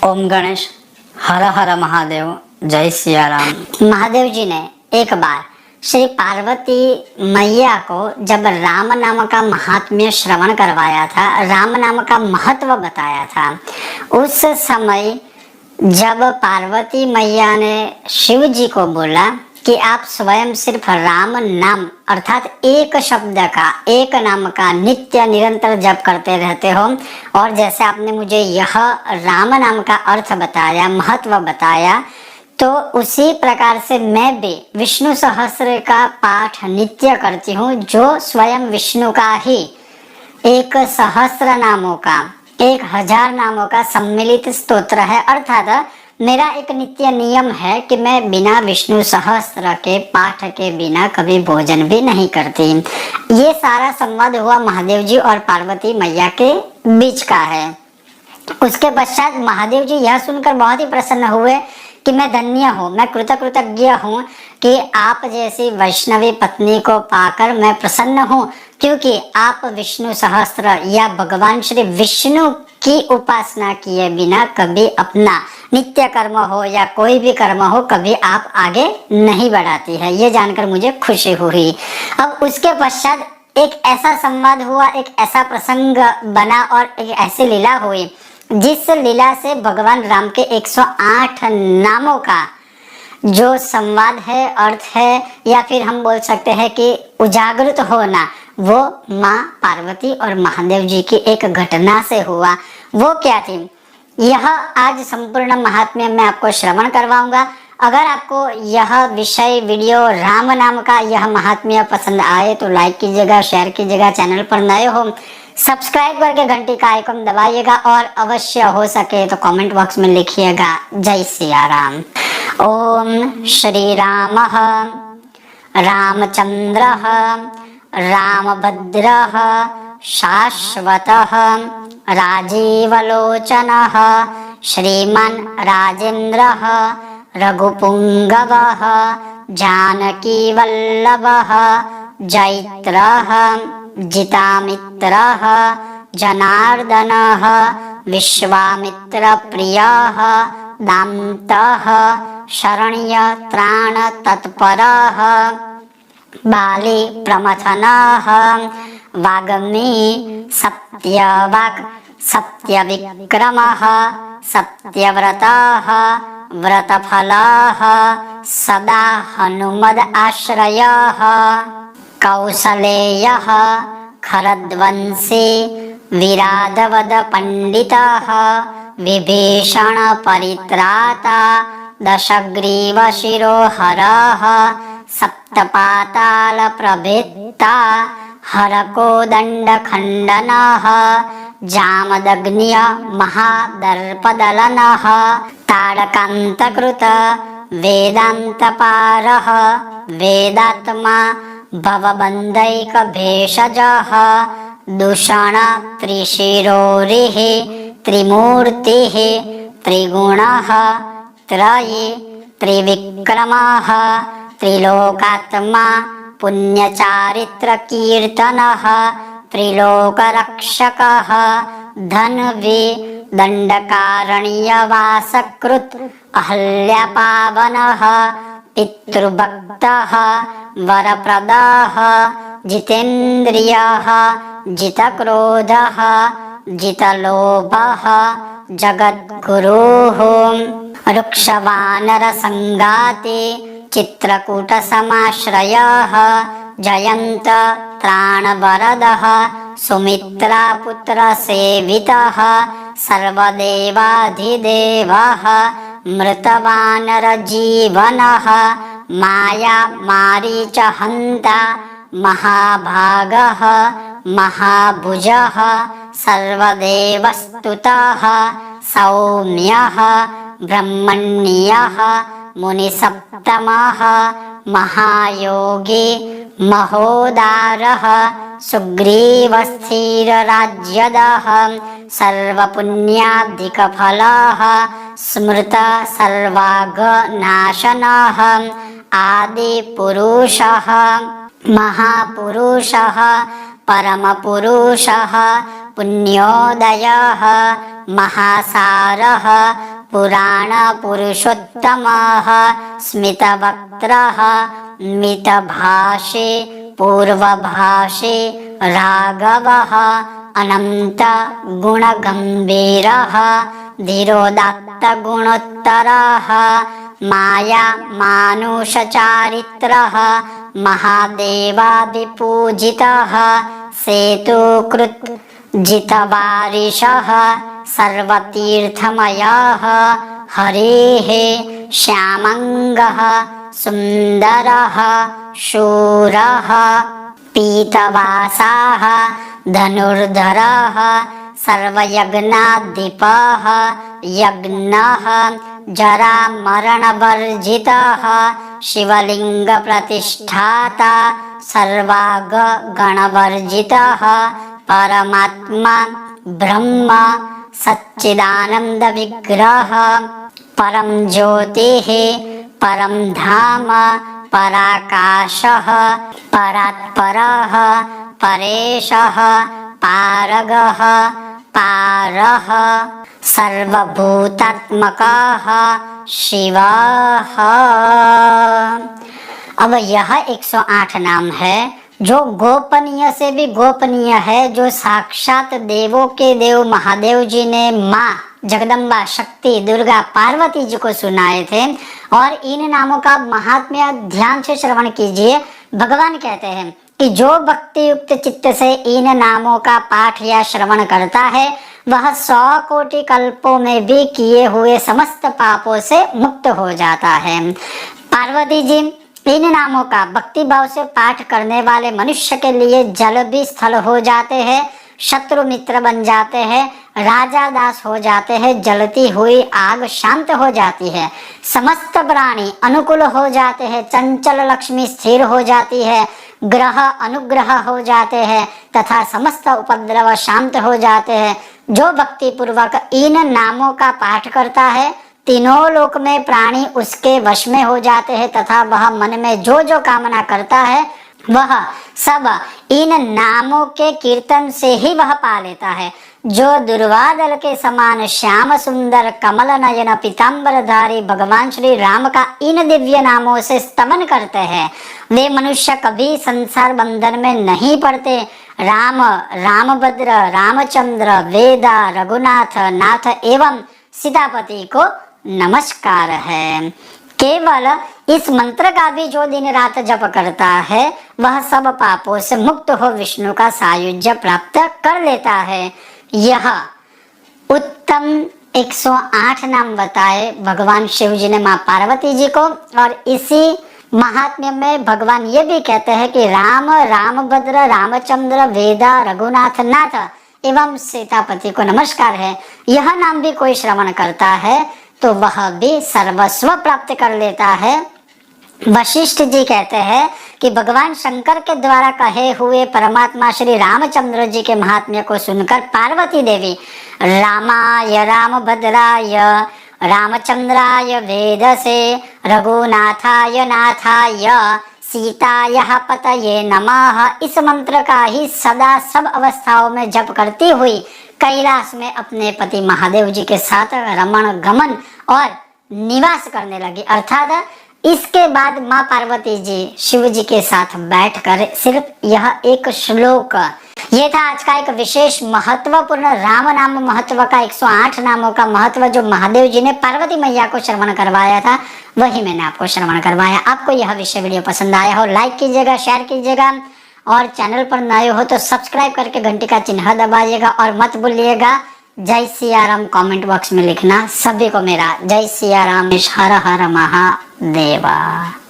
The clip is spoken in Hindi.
ओम गणेश। हर हर महादेव। जय सिया राम। महादेव जी ने एक बार श्री पार्वती मैया को जब राम नाम का महात्म्य श्रवण करवाया था, राम नाम का महत्व बताया था, उस समय जब पार्वती मैया ने शिव जी को बोला कि आप स्वयं सिर्फ राम नाम अर्थात एक शब्द का, एक नाम का नित्य निरंतर जप करते रहते हो, और जैसे आपने मुझे यह राम नाम का अर्थ बताया, महत्व बताया, तो उसी प्रकार से मैं भी विष्णु सहस्त्र का पाठ नित्य करती हूँ, जो स्वयं विष्णु का ही एक सहस्त्र नामों का, 1000 नामों का सम्मिलित स्तोत्र है। अर्थात मेरा एक नित्य नियम है कि मैं बिना विष्णु सहस्त्र के पाठ के बिना कभी भोजन भी नहीं करती। ये सारा संवाद हुआ महादेव जी और पार्वती मैया के बीच का है। उसके पश्चात महादेव जी यह सुनकर बहुत ही प्रसन्न हुए कि मैं धन्य हूँ, मैं कृतज्ञ हूँ कि आप जैसी वैष्णवी पत्नी को पाकर मैं प्रसन्न हूँ, क्योंकि आप विष्णु सहस्त्र या भगवान श्री विष्णु की उपासना किए बिना कभी अपना नित्य कर्म हो या कोई भी कर्म हो, कभी आप आगे नहीं बढ़ाती है। ये जानकर मुझे खुशी हुई। अब उसके पश्चात एक ऐसा संवाद हुआ, एक ऐसा प्रसंग बना और एक ऐसी लीला हुई जिस लीला से भगवान राम के 108 नामों का जो संवाद है, अर्थ है, या फिर हम बोल सकते हैं कि उजागृत होना, वो माँ पार्वती और महादेव जी की एक घटना से हुआ। वो क्या थी, यह आज संपूर्ण महात्म्य मैं आपको श्रवण करवाऊंगा। अगर आपको यह विषय वीडियो राम नाम का यह महात्म्य पसंद आए तो लाइक कीजिएगा, शेयर कीजिएगा, चैनल पर नए हो सब्सक्राइब करके घंटी का आइकन दबाइएगा, और अवश्य हो सके तो कमेंट बॉक्स में लिखिएगा जय सिया राम। ओम श्री राम रामचंद्र रामभद्र शाश्वत राजीवलोचन श्रीमन् राजेन्द्र रघुपुंगव जानकीवल्लभ जैत्र जितामित्र जनार्दन विश्वामित्र प्रिय दान्त शरण्य त्राण तत्पर बाली प्रमथन वाग्मी सत्यवाक् सत्यविक्रम सत्यव्रत व्रतफल सदा हनुमद आश्रय कौसलेय खरद्वंशी विराधवद पंडितः विभीषण परित्राता दशग्रीव शिरोहरः सप्तपाताल प्रभेत्ता हरकोदंड खंडनः जामदग्न्य महादर्पदलनः तारकान्तकृत वेदान्तपारः वेदात्मा भवबन्धैक भेषजः दूषण त्रिशिरोरिः त्रिमूर्तिः त्रिगुणः त्रयी त्रिविक्रमः त्रिलोकात्मा पुण्यचारित्र कीर्तनः त्रिलोकरक्षकः धन्वी दंडकारण्यवासकृत् अहल्यापावनः पितृभक्तः वरप्रदः जितेन्द्रियः जितक्रोधः जितलोभः जगद्गुरुः रुक्षवानरसंगाते चित्रकूटसमाश्रयः जयन्त त्राणवरदः सुमित्रापुत्रसेवितः सर्वदेवाधिदेवः मृतवानरजीवनः माया मारीचहन्ता महाभागः महाभुजः सर्वदेवस्तुतः सौम्यः ब्रह्मण्यः मुनिसप्तमः महायोगी महोदारः सुग्रीवस्थिरराज्यदः सर्वपुण्याधिकफलः स्मृत सर्वाघनाशनः आदिपुरुषः महापुरुषः परमपुरुषः पुण्योदयः महासारः पुराण पुरुषोत्तमः स्मितवक्त्रः मितभाषे पूर्वभाषे राघवः अनंत गुणगंभीरः धीरोदात्त गुणोत्तरः माया मानुषचारित्रः महादेवादिपूजितः सेतुकृत् जितवारिशः सर्वतीर्थमयः हरेः श्यामङ्गः सुन्दरः शूरः पीतवासाः धनुर्धरः सर्वयज्ञाधिपः यज्ञः जरामरणवर्जितः शिवलिङ्गप्रतिष्ठाता सर्वागणवर्जितः परमात्मा ब्रह्म सच्चिदानन्दविग्रह परं ज्योतिः परं धाम पराकाशः परात्परः परेशः पारगः पारः सर्वभूतात्मकः शिवः। अब यह 108 नाम है जो गोपनीय से भी गोपनीय है, जो साक्षात देवों के देव महादेव जी ने माँ जगदम्बा शक्ति दुर्गा पार्वती जी को सुनाए थे। और इन नामों का महात्म्य ध्यान से श्रवण कीजिए। भगवान कहते हैं कि जो भक्ति युक्त चित्त से इन नामों का पाठ या श्रवण करता है वह 100 कोटि कल्पों में भी किए हुए समस्त पापों से मुक्त हो जाता है। पार्वती जी इन नामों का भक्ति भाव से पाठ करने वाले मनुष्य के लिए जल भी स्थल हो जाते हैं, शत्रु मित्र बन जाते हैं, राजा दास हो जाते हैं, जलती हुई आग शांत हो जाती है, समस्त प्राणी अनुकूल हो जाते हैं, चंचल लक्ष्मी स्थिर हो जाती है, ग्रह अनुग्रह हो जाते हैं तथा समस्त उपद्रव शांत हो जाते हैं। जो भक्ति पूर्वक इन नामों का पाठ करता है तीनों लोक में प्राणी उसके वश में हो जाते हैं तथा वह मन में जो जो कामना करता है वह सब इन नामों के कीर्तन से ही वह पा लेता है। जो दुर्वादल के समान श्याम सुंदर कमल नयन पीताम्बरधारी भगवान श्री राम का इन दिव्य नामों से स्तमन करते हैं वे मनुष्य कभी संसार बंधन में नहीं पड़ते। राम रामभद्र रामचंद्र वेदा रघुनाथ नाथ एवं सीतापति को नमस्कार है। केवल इस मंत्र का भी जो दिन रात जप करता है वह सब पापों से मुक्त हो विष्णु का सायुज्य प्राप्त कर लेता है। यह उत्तम 108 नाम बताए भगवान शिव जी ने माँ पार्वती जी को। और इसी महात्म्य में भगवान ये भी कहते हैं कि राम रामभद्र रामचंद्र वेदा रघुनाथ नाथ एवं सीतापति को नमस्कार है। यह नाम भी कोई श्रवण करता है तो वह भी सर्वस्व प्राप्त कर लेता है। वशिष्ठ जी कहते हैं कि भगवान शंकर के द्वारा कहे हुए परमात्मा श्री रामचंद्र जी के महात्म्य को सुनकर पार्वती देवी रामाय रामभद्राय रामचंद्राय वेदसे रघुनाथाय नाथाय सीतायाः पतये नमः इस मंत्र का ही सदा सब अवस्थाओं में जप करती हुई कैलाश में अपने पति महादेव जी के साथ रमण गमन और निवास करने लगी। अर्थात इसके बाद माँ पार्वती जी शिव जी के साथ बैठकर सिर्फ यह एक श्लोक, ये था आज का एक विशेष महत्वपूर्ण राम नाम महत्व का 108 नामों का महत्व जो महादेव जी ने पार्वती मैया को श्रवण करवाया था वही मैंने आपको श्रवण करवाया। आपको यह विषय वीडियो पसंद आया हो लाइक कीजिएगा, शेयर कीजिएगा और चैनल पर नए हो तो सब्सक्राइब करके घंटी का चिन्ह दबाइएगा और मत भूलिएगा जय सिया राम कमेंट बॉक्स में लिखना। सभी को मेरा जय सिया राम, हर हर महादेवा।